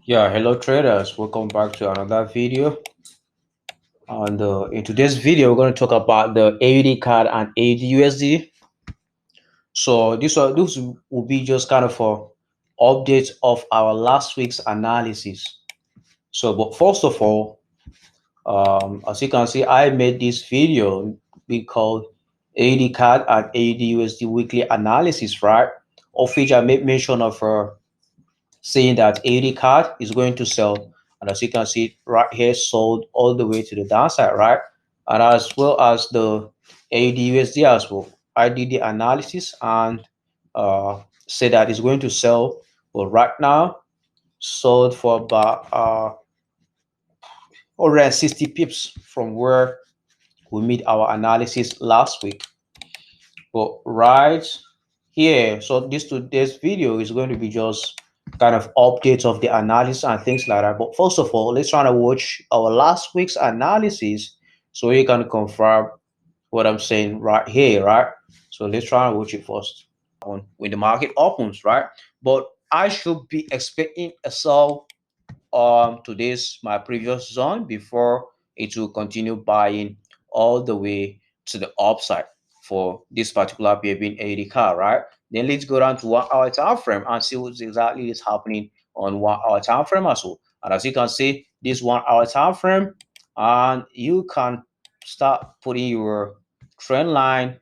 Yeah, hello traders, welcome back to another video. And in today's video, we're going to talk about the AUDCAD and AUDUSD. So this will be just kind of a update of our last week's analysis. So, but first of all, as you can see, I made this video we called AUDCAD and AUDUSD weekly analysis, right? Of which I made mention of saying that AUDCAD is going to sell, and as you can see right here, sold all the way to the downside, right? And as well as the AUDUSD as well. I did the analysis and said that it's going to sell, but right now sold for about 160 pips from where we made our analysis last week. But right here, so today's video is going to be just kind of updates of the analysis and things like that. But first of all, let's try to watch our last week's analysis so you can confirm what I'm saying right here, right? So let's try and watch it first on when the market opens, right? But I should be expecting a sell today's my previous zone before it will continue buying all the way to the upside for this particular pair being AUDCAD, right? Then let's go down to 1 hour time frame and see what exactly is happening on 1 hour time frame as well. And as you can see, this 1 hour time frame, and you can start putting your trend line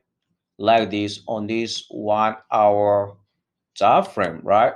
like this on this 1 hour time frame, right?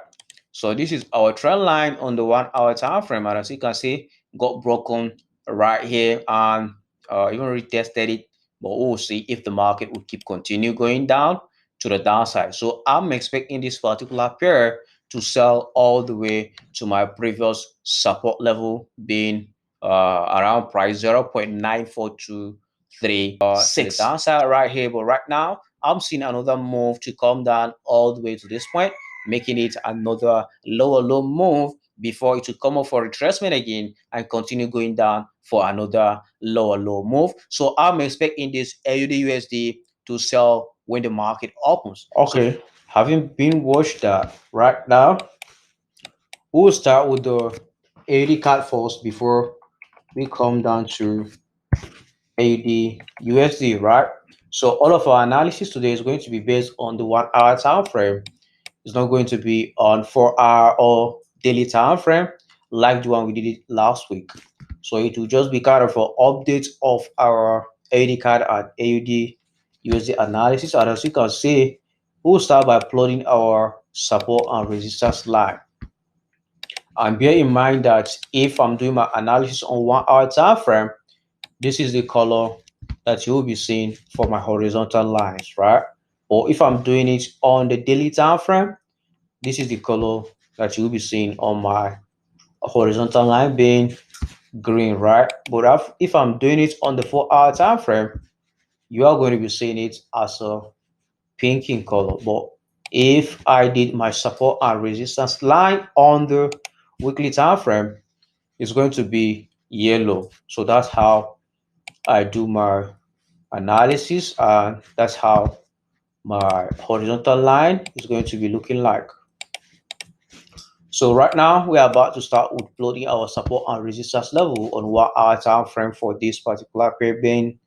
So this is our trend line on the 1 hour time frame, and as you can see, got broken right here and even retested it. But we'll see if the market will keep continue going down to the downside. So I'm expecting this particular pair to sell all the way to my previous support level, being around price 0.94236 downside right here. But right now, I'm seeing another move to come down all the way to this point, making it another lower low move before it will come up for retracement again and continue going down for another lower low move. So I'm expecting this AUDUSD to sell when the market opens. Okay, so, having been watched that right now, we'll start with the AUDCAD first before we come down to AUDUSD, right? So all of our analysis today is going to be based on the 1 hour time frame. It's not going to be on 4 hour or daily time frame like the one we did it last week. So it will just be kind of an update of our AUDCAD and AUDUSD analysis. And as you can see, we'll start by plotting our support and resistance line. And bear in mind that if I'm doing my analysis on 1 hour time frame, this is the color that you will be seeing for my horizontal lines, right? Or if I'm doing it on the daily time frame, this is the color that you'll be seeing on my horizontal line, being green, right? But if I'm doing it on the 4 hour time frame, you are going to be seeing it as a pink in color. But if I did my support and resistance line on the weekly time frame, it's going to be yellow. So that's how I do my analysis, and that's how my horizontal line is going to be looking like. So right now we are about to start with plotting our support and resistance level on 1 hour time frame for this particular pair being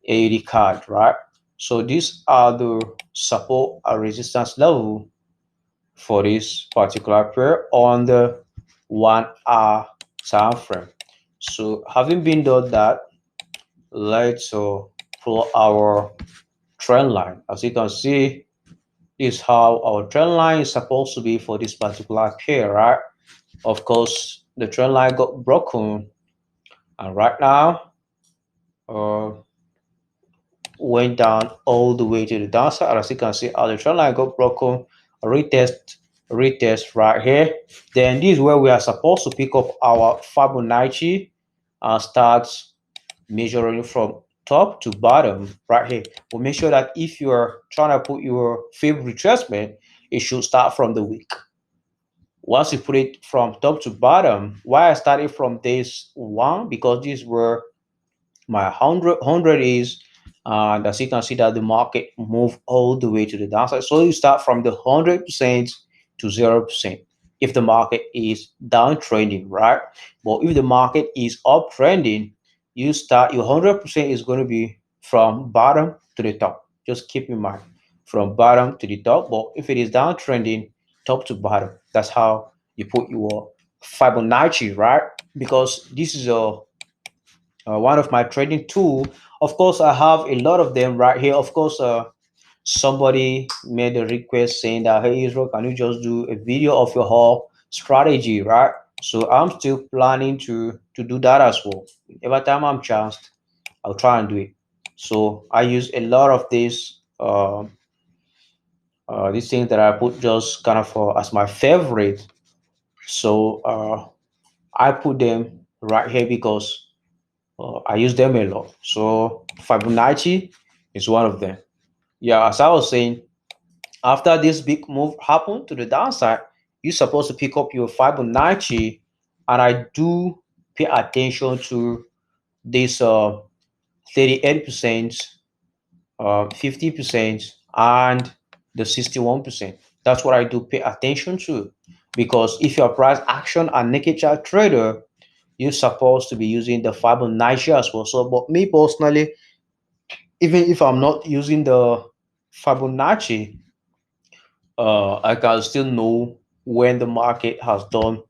AUDCAD, right? So these are the support and resistance level for this particular pair on the 1 hour time frame. So having been done that, let's plot our trend line. As you can see, this is how our trend line is supposed to be for this particular pair, right? Of course, the trend line got broken, and right now went down all the way to the downside. As you can see, how the trend line got broken, retest right here. Then this is where we are supposed to pick up our Fibonacci and start measuring from top to bottom right here. We'll make sure that if you're trying to put your favorite retracement, it should start from the week. Once you put it from top to bottom, why I started from this one, because this is where my 100 is, and as you can see that the market moved all the way to the downside. So you start from the 100% to 0%. if the market is downtrending, right? But if the market is uptrending, your 100% is going to be from bottom to the top. Just keep in mind, from bottom to the top. But if it is downtrending, top to bottom, that's how you put your Fibonacci, right? Because this is one of my trading tool. Of course, I have a lot of them right here. Of course, somebody made a request saying that, hey Israel, can you just do a video of your whole strategy, right? So I'm still planning to do that as well. Every time I'm chanced, I'll try and do it. So I use a lot of these things that I put just kind of as my favorite. So I put them right here because I use them a lot. So Fibonacci is one of them. Yeah, as I was saying, after this big move happened to the downside, you're supposed to pick up your Fibonacci, and I do pay attention to this 38%, 50%, and the 61%. That's what I do pay attention to, because if you're a price action and naked chart trader, you're supposed to be using the Fibonacci as well. So, but me personally, even if I'm not using the Fibonacci, I can still know when the market has done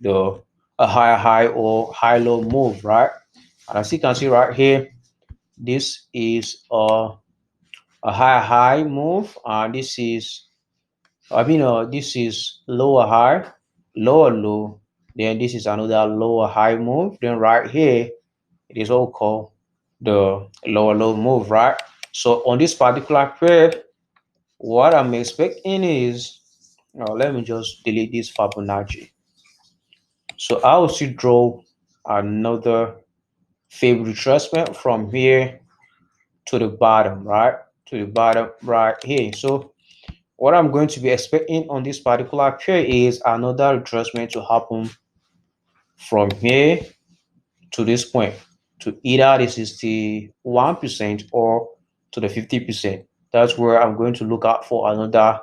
the a higher high or high low move, right? And as you can see right here, this is a higher high move, and this is, this is lower high, lower low. Then this is another lower high move. Then right here, it is all called the lower low move, right? So on this particular pair, what I'm expecting is, let me just delete this Fibonacci. So I will still draw another fib retracement from here to the bottom, right? To the bottom right here. So what I'm going to be expecting on this particular pair is another retracement to happen from here to this point, to either the 61% or to the 50%. That's where I'm going to look out for another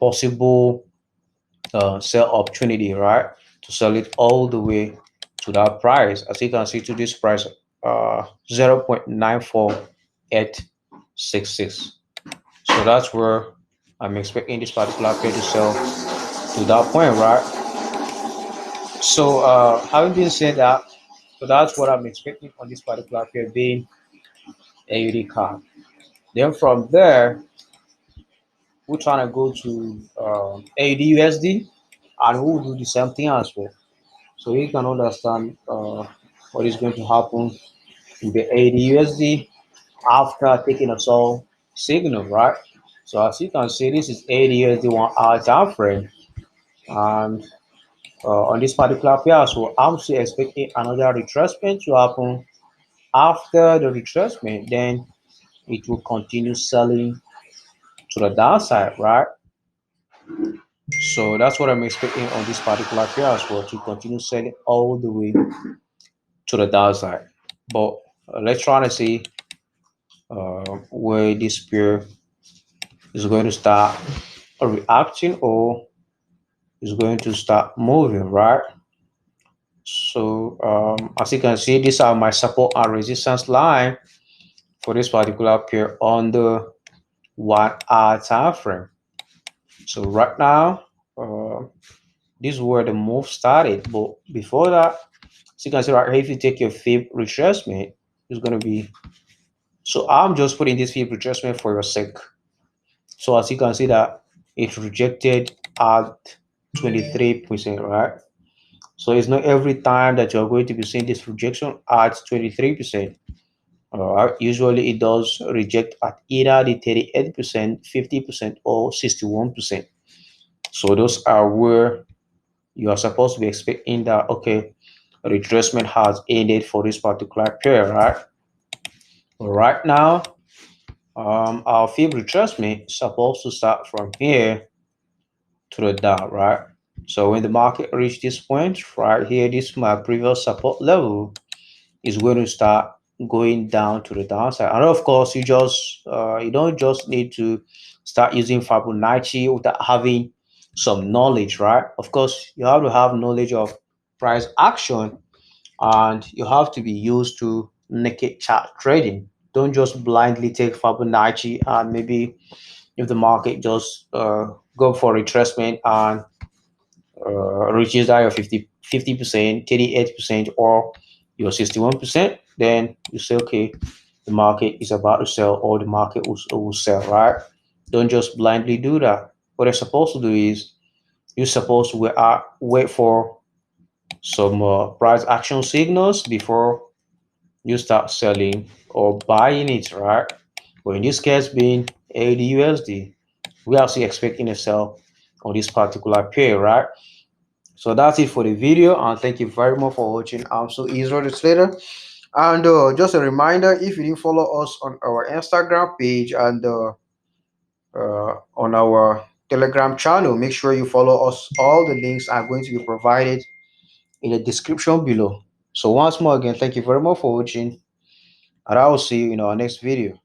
possible sell opportunity, right? To sell it all the way to that price. As you can see, to this price, 0.94866. So that's where I'm expecting this particular pair to sell to that point, right? So having been said that, so that's what I'm expecting on this particular pair being AUDCAD. Then from there, we're trying to go to AUDUSD, and we'll do the same thing as well. So you can understand what is going to happen in the AUDUSD after taking a sell signal, right? So as you can see, this is AUDUSD 1 hour time frame, and on this particular pair, so I'm still expecting another retracement to happen. After the retracement, then it will continue selling to the downside, right? So that's what I'm expecting on this particular pair as well, to continue selling all the way to the downside. But let's try to see where this pair is going to start reacting, or is going to start moving, right? So as you can see, these are my support and resistance line for this particular pair on the 1 hour time frame. So right now, this is where the move started. But before that, as you can see right here, if you take your fib retracement, it's going to be, so I'm just putting this fib retracement for your sake. So as you can see that it rejected at 23%, right? So it's not every time that you're going to be seeing this rejection at 23%. Usually it does reject at either the 38%, 50%, or 61%. So those are where you are supposed to be expecting that, okay, retracement has ended for this particular pair, right? Right now, our fib retracement is supposed to start from here to the down, right? So when the market reach this point right here, this is my previous support level, is going to start going down to the downside. And of course, you don't just need to start using Fibonacci without having some knowledge, right? Of course, you have to have knowledge of price action, and you have to be used to naked chart trading. Don't just blindly take Fibonacci and maybe if the market just go for retracement and reaches that your 50%, 38%, or your 61%, then you say, okay, the market is about to sell or the market will sell, right? Don't just blindly do that. What you're supposed to do is you're supposed to wait for some price action signals before you start selling or buying it, right? But in this case, being AUDUSD, we are still expecting a sell on this particular pair, right? So that's it for the video, and thank you very much for watching. I'm so Israel the Trader, and just a reminder, if you didn't follow us on our Instagram page and on our Telegram channel, make sure you follow us. All the links are going to be provided in the description below. So once more again, thank you very much for watching, and I will see you in our next video.